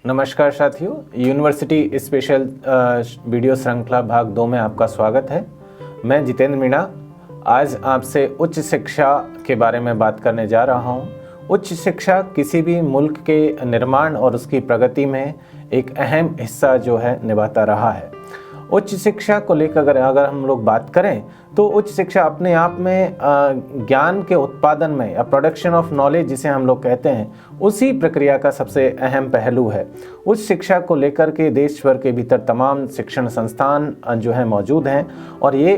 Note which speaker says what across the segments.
Speaker 1: नमस्कार साथियों, university special video श्रृंखला भाग 2 में आपका स्वागत है। मैं जितेंद्र मीणा आज आपसे उच्च शिक्षा के बारे में बात करने जा रहा हूं। उच्च शिक्षा किसी भी मुल्क के निर्माण और उसकी प्रगति में एक अहम हिस्सा जो है निभाता रहा है। उच्च शिक्षा को लेकर अगर हम लोग बात करें तो उच्च शिक्षा अपने आप में ज्ञान के उत्पादन में या प्रोडक्शन ऑफ नॉलेज जिसे हम लोग कहते हैं, उसी प्रक्रिया का सबसे अहम पहलू है। उच्च शिक्षा को लेकर के देश भर के भीतर तमाम शिक्षण संस्थान जो है मौजूद हैं और ये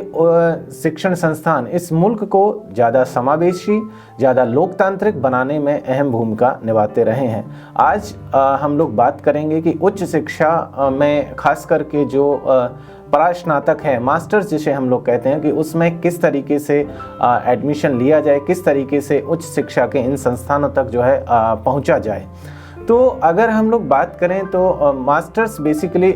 Speaker 1: शिक्षण संस्थान इस मुल्क को ज़्यादा समावेशी, ज़्यादा लोकतांत्रिक बनाने में अहम भूमिका निभाते रहे हैं। आज हम लोग बात करेंगे कि उच्च शिक्षा में खास करके जो परास्नातक है, मास्टर्स जिसे हम लोग कहते हैं, कि उसमें किस तरीके से एडमिशन लिया जाए, किस तरीके से उच्च शिक्षा के इन संस्थानों तक जो है पहुंचा जाए। तो अगर हम लोग बात करें तो मास्टर्स बेसिकली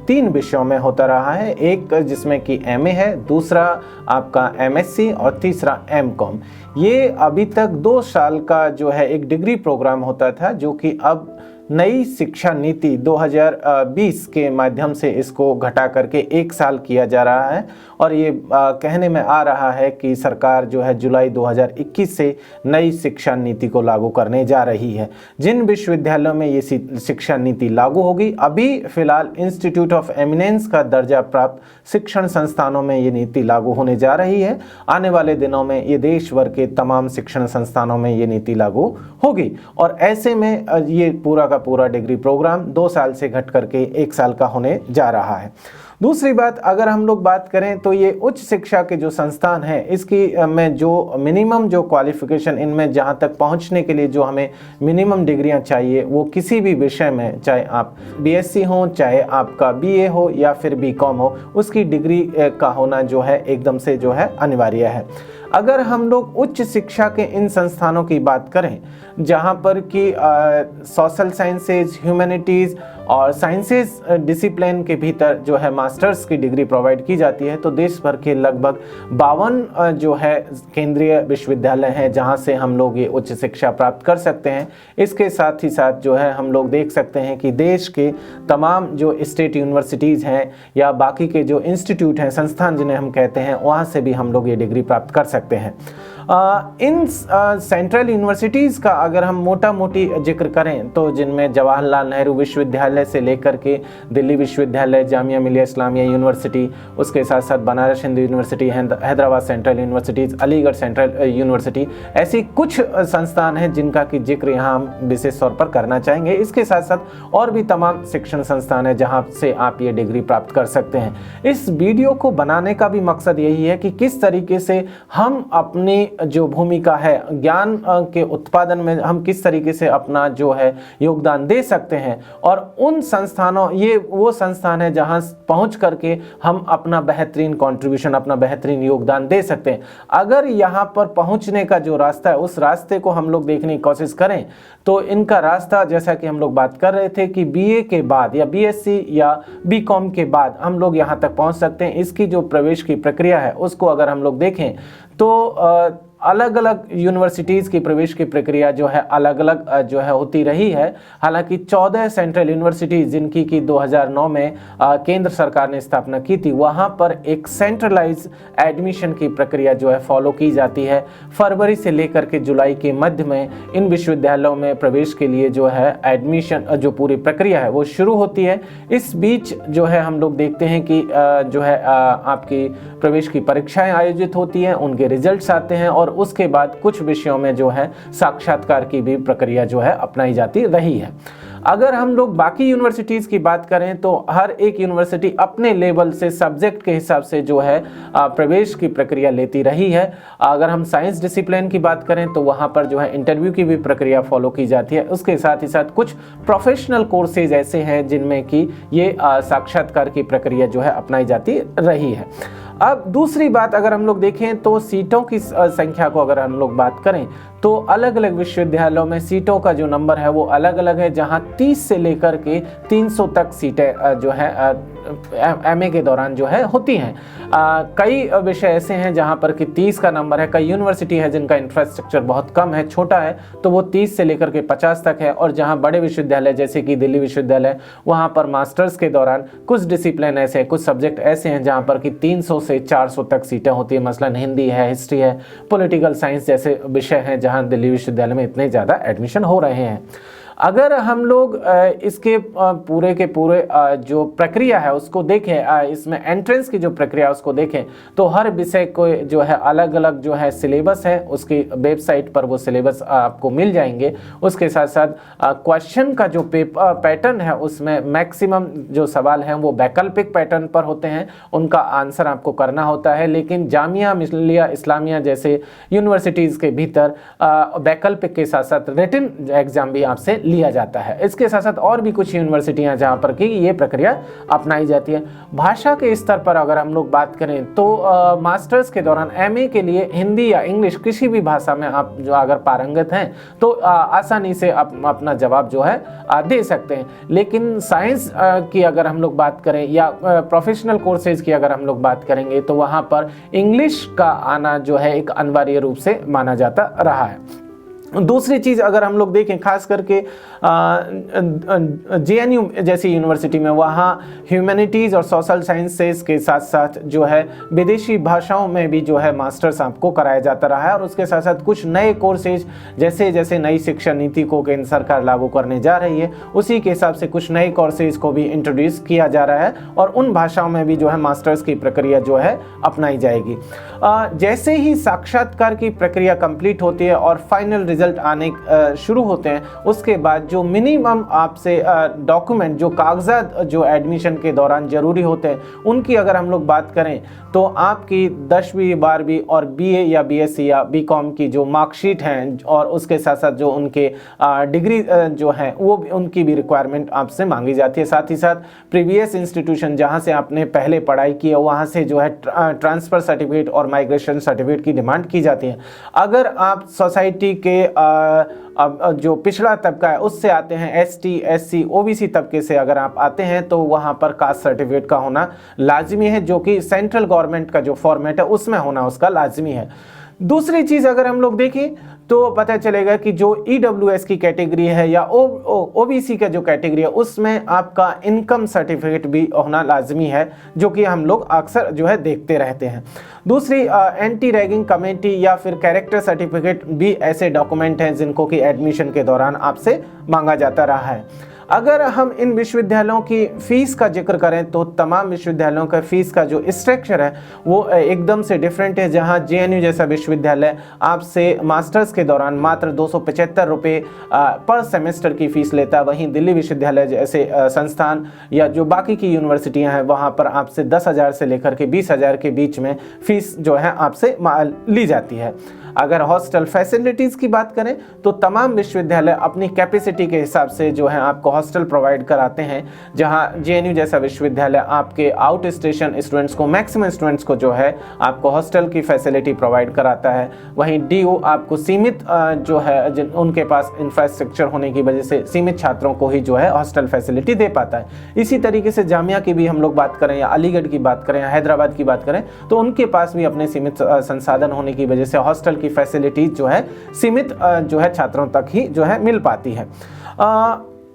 Speaker 1: 3 विषयों में होता रहा है। एक जिसमें कि एमए है, दूसरा आपका एमएससी और तीसरा एमकॉम। ये अभी तक 2 साल का जो है एक डिग्री प्रोग्राम होता था, जो कि अब नई शिक्षा नीति 2020 के माध्यम से इसको घटा करके 1 साल किया जा रहा है और ये कहने में आ रहा है कि सरकार जो है जुलाई 2021 से नई शिक्षा नीति को लागू करने जा रही है। जिन विश्वविद्यालयों में ये शिक्षा नीति लागू होगी, अभी फिलहाल इंस्टीट्यूट ऑफ एमिनेंस का दर्जा प्राप्त शिक्षण संस्थानों में ये नीति लागू होने जा रही है। आने वाले दिनों में ये देश भर के तमाम शिक्षण संस्थानों में ये नीति लागू होगी और ऐसे में ये पूरा डिग्री प्रोग्राम 2 साल से घट करके 1 साल का होने जा रहा है। दूसरी बात, अगर हम लोग बात करें तो ये उच्च शिक्षा के जो संस्थान हैं, इसकी में जो मिनिमम जो क्वालिफिकेशन, इनमें जहाँ तक पहुँचने के लिए जो हमें मिनिमम डिग्रियाँ चाहिए, वो किसी भी विषय में, चाहे आप बीएससी हो, चाहे आपका बीए हो या फिर बीकॉम हो, उसकी डिग्री का होना जो है एकदम से जो है अनिवार्य है। अगर हम लोग उच्च शिक्षा के इन संस्थानों की बात करें जहाँ पर कि सोशल साइंसेज, ह्यूमैनिटीज़ और साइंसेज डिसिप्लिन के भीतर जो है मास्टर्स की डिग्री प्रोवाइड की जाती है, तो देश भर के लगभग 52 जो है केंद्रीय विश्वविद्यालय हैं जहाँ से हम लोग ये उच्च शिक्षा प्राप्त कर सकते हैं। इसके साथ ही साथ जो है हम लोग देख सकते हैं कि देश के तमाम जो स्टेट यूनिवर्सिटीज़ हैं या बाकी के जो इंस्टीट्यूट हैं, संस्थान जिन्हें हम कहते हैं, वहाँ से भी हम लोग ये डिग्री प्राप्त कर सकते हैं। इन सेंट्रल यूनिवर्सिटीज़ का अगर हम मोटा मोटी जिक्र करें तो जिनमें जवाहरलाल नेहरू विश्वविद्यालय से लेकर के दिल्ली विश्वविद्यालय, जामिया मिलिया इस्लामिया यूनिवर्सिटी, उसके साथ साथ Banaras Hindu university, Hyderabad central universities, Aligarh central university, ऐसी कुछ संस्थान हैं जिनका कि जिक्र यहाँ हम विशेष तौर पर करना चाहेंगे। इसके साथ साथ और भी तमाम शिक्षण संस्थान हैं जहाँ से आप ये डिग्री प्राप्त कर सकते हैं। इस वीडियो को बनाने का भी मकसद यही है कि किस तरीके से हम अपनी जो भूमिका है ज्ञान के उत्पादन में, हम किस तरीके से अपना जो है योगदान दे सकते हैं और उन संस्थानों, ये वो संस्थान है जहां पहुंच करके हम अपना बेहतरीन कंट्रीब्यूशन, अपना बेहतरीन योगदान दे सकते हैं। अगर यहां पर पहुंचने का जो रास्ता है, उस रास्ते को हम लोग देखने की कोशिश करें तो इनका रास्ता, जैसा कि हम लोग बात कर रहे थे कि बीए के बाद या बीएससी या बीकॉम के बाद हम लोग यहां तक पहुंच सकते हैं। इसकी जो प्रवेश की प्रक्रिया है उसको अगर हम लोग देखें तो अलग अलग यूनिवर्सिटीज़ की प्रवेश की प्रक्रिया जो है अलग अलग जो है होती रही है। हालांकि 14 सेंट्रल यूनिवर्सिटीज़ जिनकी कि 2009 में केंद्र सरकार ने स्थापना की थी, वहां पर एक सेंट्रलाइज एडमिशन की प्रक्रिया जो है फॉलो की जाती है। फरवरी से लेकर के जुलाई के मध्य में इन विश्वविद्यालयों में प्रवेश के लिए जो है एडमिशन जो पूरी प्रक्रिया है वो शुरू होती है। इस बीच जो है हम लोग देखते हैं कि जो है आपकी प्रवेश की परीक्षाएं आयोजित होती हैं, उनके रिजल्ट्स आते हैं और उसके बाद कुछ विषयों में जो है साक्षात्कार की भी प्रक्रिया जो है अपनाई जाती रही है। अगर हम लोग बाकी यूनिवर्सिटीज़ की बात करें तो हर एक यूनिवर्सिटी अपने लेवल से सब्जेक्ट के हिसाब से जो है प्रवेश की प्रक्रिया लेती रही है। अगर हम साइंस डिसिप्लिन की बात करें तो वहाँ पर जो है इंटरव्यू की भी प्रक्रिया फॉलो की जाती है। उसके साथ ही साथ कुछ प्रोफेशनल कोर्सेज ऐसे हैं जिनमें कि ये साक्षात्कार की प्रक्रिया जो है अपनाई जाती रही है। अब दूसरी बात अगर हम लोग देखें तो सीटों की संख्या को अगर हम लोग बात करें तो अलग अलग विश्वविद्यालयों में सीटों का जो नंबर है वो अलग अलग है, जहां 30 से लेकर के 300 तक सीटें जो है एमए के दौरान जो है होती हैं। कई विषय ऐसे हैं जहां पर कि 30 का नंबर है। कई यूनिवर्सिटी है जिनका इंफ्रास्ट्रक्चर बहुत कम है, छोटा है, तो वो 30 से लेकर के 50 तक है। और जहां बड़े विश्वविद्यालय जैसे कि दिल्ली विश्वविद्यालय, वहां पर मास्टर्स के दौरान कुछ डिसिप्लिन ऐसे हैं, कुछ सब्जेक्ट ऐसे हैं जहां पर कि 300 से 400 तक सीटें होती है। मसलन हिंदी है, हिस्ट्री है, पॉलिटिकल साइंस जैसे विषय हैं जहां दिल्ली विश्वविद्यालय में इतने ज़्यादा एडमिशन हो रहे हैं। अगर हम लोग इसके पूरे के पूरे जो प्रक्रिया है उसको देखें, इसमें एंट्रेंस की जो प्रक्रिया है उसको देखें, तो हर विषय को जो है अलग अलग जो है सिलेबस है, उसकी वेबसाइट पर वो सिलेबस आपको मिल जाएंगे। उसके साथ साथ क्वेश्चन का जो पैटर्न है उसमें मैक्सिमम जो सवाल हैं वो वैकल्पिक पैटर्न पर होते हैं, उनका आंसर आपको करना होता है। लेकिन जामिया मिलिया इस्लामिया जैसे यूनिवर्सिटीज़ के भीतर वैकल्पिक के साथ साथ रिटन एग्जाम भी आपसे लिया जाता है। इसके साथ साथ और भी कुछ यूनिवर्सिटियां जहां पर कि ये प्रक्रिया अपनाई जाती है। भाषा के स्तर पर अगर हम लोग बात करें तो मास्टर्स के दौरान एमए के लिए हिंदी या इंग्लिश किसी भी भाषा में आप जो अगर पारंगत हैं तो आसानी से अपना जवाब जो है दे सकते हैं। लेकिन साइंस की अगर हम लोग बात करें या प्रोफेशनल कोर्सेज की अगर हम लोग बात करेंगे तो वहाँ पर इंग्लिश का आना जो है एक अनिवार्य रूप से माना जाता रहा है। दूसरी चीज़ अगर हम लोग देखें खास करके जेएनयू जैसी यूनिवर्सिटी में, वहाँ ह्यूमैनिटीज़ और सोशल साइंसेस के साथ साथ जो है विदेशी भाषाओं में भी जो है मास्टर्स आपको कराया जाता रहा है। और उसके साथ साथ कुछ नए कोर्सेज जैसे जैसे नई शिक्षा नीति को केंद्र सरकार लागू करने जा रही है, उसी के हिसाब से कुछ नए कोर्सेज को भी इंट्रोड्यूस किया जा रहा है और उन भाषाओं में भी जो है मास्टर्स की प्रक्रिया जो है अपनाई जाएगी। जैसे ही साक्षात्कार की प्रक्रिया कंप्लीट होती है और फाइनल रिजल्ट आने शुरू होते हैं, उसके बाद जो मिनिमम आपसे डॉक्यूमेंट जो कागजात जो एडमिशन के दौरान जरूरी होते हैं उनकी अगर हम लोग बात करें तो आपकी 10वीं 12वीं और बीए या बीएससी या बीकॉम की जो मार्कशीट हैं और उसके साथ साथ जो उनके डिग्री जो है वो उनकी भी रिक्वायरमेंट आपसे मांगी जाती है। साथ ही साथ प्रीवियस इंस्टीट्यूशन जहां से आपने पहले पढ़ाई की है वहां से जो है ट्रांसफ़र सर्टिफिकेट और माइग्रेशन सर्टिफिकेट की डिमांड की जाती है। अगर आप सोसाइटी के जो पिछड़ा तबका है उससे आते हैं, एसटी एससी ओबीसी तबके से अगर आप आते हैं तो वहाँ पर कास्ट सर्टिफिकेट का होना लाजमी है, जो कि सेंट्रल गवर्नमेंट का जो फॉर्मेट है उसमें होना उसका लाजमी है। दूसरी चीज़ अगर हम लोग देखें तो पता चलेगा कि जो ईडब्ल्यूएस की कैटेगरी है या ओबीसी का जो कैटेगरी है उसमें आपका इनकम सर्टिफिकेट भी होना लाजमी है, जो कि हम लोग अक्सर जो है देखते रहते हैं। दूसरी एंटी रैगिंग कमेटी या फिर कैरेक्टर सर्टिफिकेट भी ऐसे डॉक्यूमेंट हैं जिनको कि एडमिशन के दौरान आपसे मांगा जाता रहा है। अगर हम इन विश्वविद्यालयों की फ़ीस का जिक्र करें तो तमाम विश्वविद्यालयों का फ़ीस का जो स्ट्रक्चर है वो एकदम से डिफरेंट है। जहां जेएनयू जैसा विश्वविद्यालय आपसे मास्टर्स के दौरान मात्र 275 रुपये पर सेमेस्टर की फ़ीस लेता है, वहीं दिल्ली विश्वविद्यालय जैसे संस्थान या जो बाकी की यूनिवर्सिटियां हैं वहां पर आपसे 10,000 से लेकर के 20,000 के बीच में फ़ीस जो है आपसे ली जाती है। अगर हॉस्टल फैसिलिटीज़ की बात करें तो तमाम विश्वविद्यालय अपनी कैपेसिटी के हिसाब से जो है आपको हॉस्टल प्रोवाइड कराते हैं। जहां जेएनयू जैसा विश्वविद्यालय आपके आउट स्टेशन स्टूडेंट्स को, मैक्सिमम स्टूडेंट्स को जो है आपको हॉस्टल की फैसिलिटी प्रोवाइड कराता है। वहीं डीयू आपको सीमित जो है उनके पास इंफ्रास्ट्रक्चर होने की वजह से सीमित छात्रों को ही जो है हॉस्टल फैसिलिटी दे पाता है। इसी तरीके से जामिया की भी हम लोग बात करें या अलीगढ़ की बात करें या हैदराबाद की बात करें तो उनके पास भी अपने सीमित संसाधन होने की वजह से हॉस्टल की फैसिलिटीज जो है सीमित जो है छात्रों तक ही जो है मिल पाती है।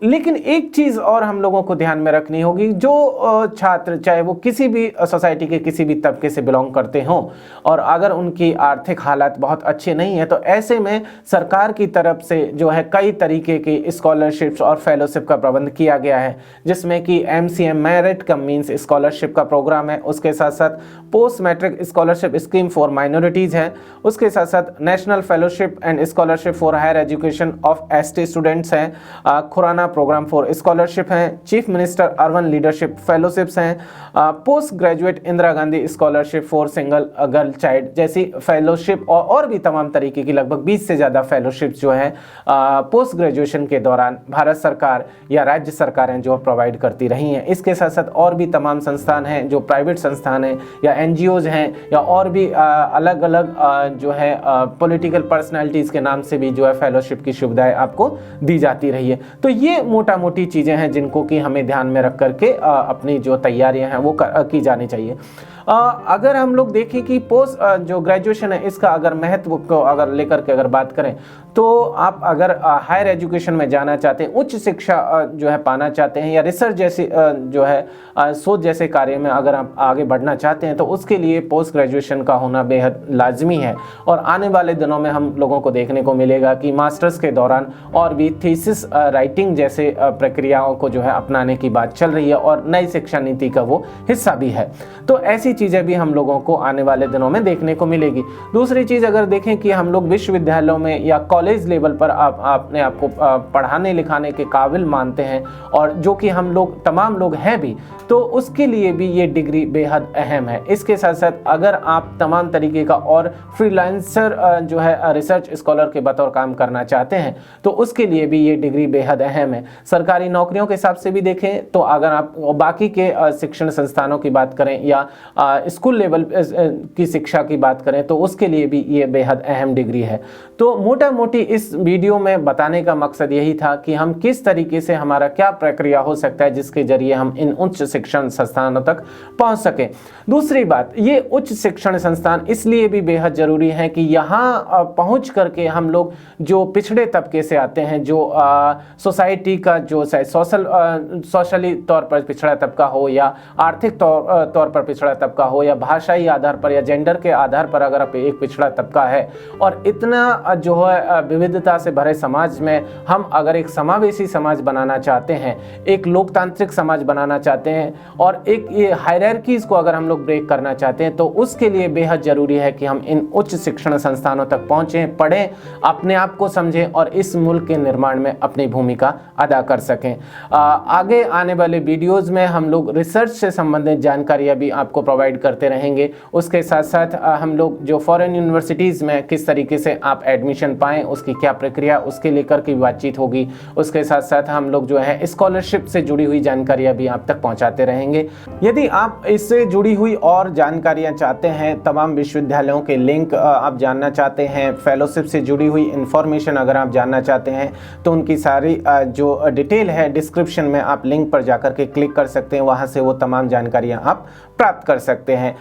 Speaker 1: लेकिन एक चीज़ और हम लोगों को ध्यान में रखनी होगी, जो छात्र चाहे वो किसी भी सोसाइटी के किसी भी तबके से बिलोंग करते हों और अगर उनकी आर्थिक हालात बहुत अच्छे नहीं है तो ऐसे में सरकार की तरफ से जो है कई तरीके की स्कॉलरशिप्स और फेलोशिप का प्रबंध किया गया है, जिसमें कि MCM merit cum means scholarship का प्रोग्राम है। उसके साथ साथ post matric scholarship scheme for minorities है। उसके साथ साथ national fellowship and scholarship for higher education of ST students हैं। खुराना प्रोग्राम फॉर स्कॉलरशिप हैं, chief minister urban leadership fellowships हैं, post graduate Indira Gandhi scholarship for single girl child जैसी fellowship और भी तमाम तरीके की लगभग 20 से ज़्यादा फेलोशिप जो है पोस्ट ग्रेजुएशन के दौरान भारत सरकार या राज्य सरकारें जो प्रोवाइड करती रही हैं। इसके साथ साथ और भी तमाम संस्थान हैं जो प्राइवेट संस्थान हैं या NGOs हैं या और भी अलग अलग जो है पॉलिटिकल पर्सनालिटीज़ के नाम से भी जो है फेलोशिप की सुविधाएं आपको दी जाती रही है। तो ये मोटा मोटी चीज़ें हैं जिनको कि हमें ध्यान में रख करके अपनी जो तैयारियां हैं वो की जानी चाहिए। अगर हम लोग देखें कि पोस्ट जो ग्रेजुएशन है इसका अगर महत्व को अगर लेकर के अगर बात करें तो आप अगर हायर एजुकेशन में जाना चाहते हैं, उच्च शिक्षा जो है पाना चाहते हैं या रिसर्च जैसी जो है शोध जैसे कार्य में अगर आप आगे बढ़ना चाहते हैं तो उसके लिए पोस्ट ग्रेजुएशन का होना बेहद लाजमी है। और आने वाले दिनों में हम लोगों को देखने को मिलेगा कि मास्टर्स के दौरान और भी थीसिस राइटिंग जैसे प्रक्रियाओं को जो है अपनाने की बात चल रही है और नई शिक्षा नीति का वो हिस्सा भी है। तो ऐसी चीज़ें भी हम लोगों को आने वाले दिनों में देखने को मिलेगी। दूसरी चीज़ अगर देखें कि हम लोग विश्वविद्यालयों में या कॉलेज लेवल पर अपने आप को पढ़ाने लिखाने के काबिल मानते हैं और जो कि हम लोग तमाम लोग हैं भी, तो उसके लिए भी ये डिग्री बेहद अहम है। इसके साथ साथ अगर आप तमाम तरीके का और फ्रीलांसर जो है रिसर्च स्कॉलर के बतौर काम करना चाहते हैं तो उसके लिए भी ये डिग्री बेहद अहम है। सरकारी नौकरियों के हिसाब से भी देखें तो अगर आप बाकी के शिक्षण संस्थानों की बात करें या स्कूल लेवल की शिक्षा की बात करें तो उसके लिए भी ये बेहद अहम डिग्री है। तो मोटा मोटी इस वीडियो में बताने का मकसद यही था कि हम किस तरीके से हमारा क्या प्रक्रिया हो सकता है जिसके जरिए हम इन उच्च शिक्षण संस्थानों तक पहुंच सकें। दूसरी बात, ये उच्च शिक्षण संस्थान इसलिए भी बेहद ज़रूरी है कि यहाँ पहुँच करके हम लोग जो पिछड़े तबके से आते हैं, जो सोसाइटी का जो सोशली तौर पर पिछड़ा तबका हो या आर्थिक तौर पर पिछड़ा तबका हो या भाषाई आधार पर या जेंडर के आधार पर अगर आप एक पिछड़ा तबका है और इतना जो है विविधता से भरे समाज में हम अगर एक समावेशी समाज बनाना चाहते हैं, एक लोकतांत्रिक समाज बनाना चाहते हैं और एक ये हायरार्कीज को अगर हम लोग ब्रेक करना चाहते हैं तो उसके लिए बेहद ज़रूरी है कि हम इन उच्च शिक्षण संस्थानों तक पहुँचें, पढ़ें, अपने आप को समझें और इस मुल्क के निर्माण में अपनी भूमिका अदा कर सकें। आगे आने वाले वीडियोज़ में हम लोग रिसर्च से संबंधित जानकारियाँ भी आपको प्रोवाइड करते रहेंगे। उसके साथ साथ हम लोग जो फॉरेन यूनिवर्सिटीज़ में किस तरीके से आप एडमिशन पाएँ, उसकी क्या प्रक्रिया, उसके लेकर की बातचीत होगी। उसके साथ साथ हम लोग जो है स्कॉलरशिप से जुड़ी हुई जानकारियाँ भी आप तक पहुँचाते रहेंगे। यदि आप इससे जुड़ी हुई और जानकारियाँ चाहते हैं, तमाम विश्वविद्यालयों के लिंक आप जानना चाहते हैं, फेलोशिप से जुड़ी हुई इन्फॉर्मेशन अगर आप जानना चाहते हैं तो उनकी सारी जो डिटेल है डिस्क्रिप्शन में आप लिंक पर जाकर के क्लिक कर सकते हैं, वहाँ से वो तमाम जानकारियाँ आप प्राप्त कर सकते हैं।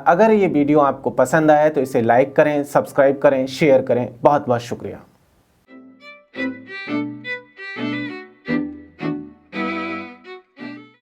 Speaker 1: अगर ये वीडियो आपको पसंद आया तो इसे लाइक करें, सब्सक्राइब करें, शेयर करें। बहुत बहुत शुक्रिया।